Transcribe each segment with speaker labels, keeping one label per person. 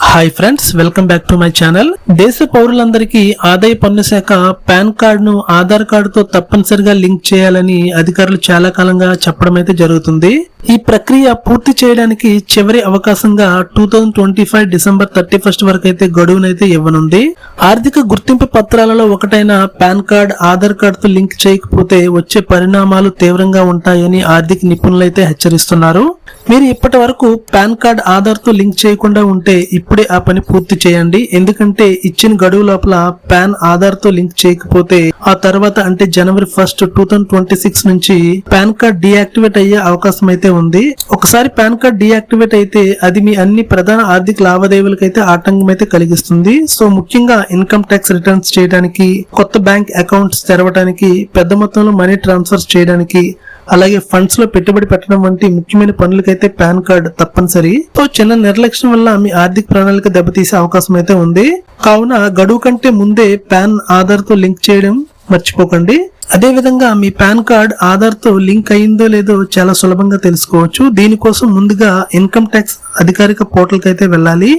Speaker 1: Hi friends, welcome back to my channel. దేశ పౌరులందరికీ ఆదాయ పన్ను శాఖ పాన్ కార్డ్ ను ఆధార్ కార్డుతో తప్పనిసరిగా లింక్ చేయాలని అధికారులు చాలా కాలంగా చెప్పడం అయితే జరుగుతుంది. ఈ ప్రక్రియ పూర్తి చేయడానికి చివరి అవకాశంగా 2025 డిసెంబర్ 31 వరకు అయితే గడువునైతే ఇవ్వనుంది. ఆర్థిక గుర్తింపు పత్రాలలో ఒకటైన పాన్ కార్డ్ ఆధార్ కార్డుతో లింక్ చేయకపోతే వచ్చే పరిణామాలు తీవ్రంగా ఉంటాయని ఆర్థిక నిపుణులైతే హెచ్చరిస్తున్నారు. మీరు ఇప్పటి వరకు పాన్ కార్డ్ ఆధార్ తో లింక్ చేయకుండా ఉంటే ఇప్పుడే ఆ పని పూర్తి చేయండి. ఎందుకంటే ఇచ్చిన గడువు లోపల పాన్ ఆధార్ తో లింక్ చేయకపోతే ఆ తర్వాత అంటే జనవరి 1, 2026 నుంచి పాన్ కార్డ్ డీయాక్టివేట్ అయ్యే అవకాశం అయితే ఉంది. ఒకసారి పాన్ కార్డ్ డీయాక్టివేట్ అయితే అది మీ అన్ని ప్రధాన ఆర్థిక లావాదేవీలకైతే ఆటంకం అయితే కలిగిస్తుంది. సో ముఖ్యంగా ఇన్కమ్ ట్యాక్స్ రిటర్న్స్ చేయడానికి, కొత్త బ్యాంక్ అకౌంట్స్ తెరవడానికి, పెద్ద మొత్తంలో మనీ ట్రాన్స్ఫర్స్ చేయడానికి, అలాగే ఫండ్స్ లో పెట్టుబడి పెట్టడం వంటి ముఖ్యమైన పనులకైతే పాన్ కార్డ్ తప్పనిసరి. సో చిన్న నిర్లక్ష్యం వల్ల మీ ఆర్థిక ప్రణాళిక దెబ్బతీసే అవకాశం అయితే ఉంది. కావున గడువు కంటే ముందే పాన్ ఆధార్ తో లింక్ చేయడం మర్చిపోకండి. అదే విధంగా మీ పాన్ కార్డ్ ఆధార్ తో లింక్ అయిందో లేదో చాలా సులభంగా తెలుసుకోవచ్చు. దీనికోసం ముందుగా ఇన్కమ్ ట్యాక్స్ అధికారిక పోర్టల్ కి అయితే వెళ్ళాలి.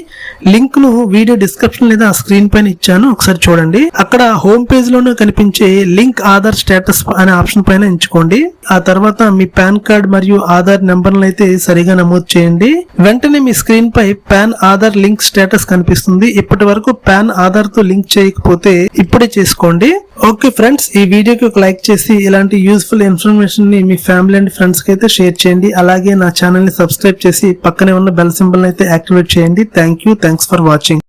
Speaker 1: లింక్ ను వీడియో డిస్క్రిప్షన్ లేదా స్క్రీన్ పైన ఇచ్చాను, ఒకసారి చూడండి. అక్కడ హోమ్ పేజ్ లోనే కనిపించే లింక్ ఆధార్ స్టేటస్ అనే ఆప్షన్ పైన ఎంచుకోండి. ఆ తర్వాత మీ పాన్ కార్డ్ మరియు ఆధార్ నెంబర్లను అయితే సరిగా నమోదు చేయండి. వెంటనే మీ స్క్రీన్ పై పాన్ ఆధార్ లింక్ స్టేటస్ కనిపిస్తుంది. ఇప్పటి వరకు పాన్ ఆధార్ తో లింక్ చేయకపోతే ఇప్పుడే చేసుకోండి. ఓకే ఫ్రెండ్స్, ఈ వీడియోకి ఒక లైక్ చేసి ఇలాంటి యూస్ఫుల్ ఇన్ఫర్మేషన్ ని మీ ఫ్యామిలీ అండ్ ఫ్రెండ్స్ కి అయితే షేర్ చేయండి. అలాగే నా ఛానల్ ని సబ్స్క్రైబ్ చేసి పక్కనే ఉన్న బెల్ సింబల్ అయితే యాక్టివేట్ చేయండి. Thanks for watching.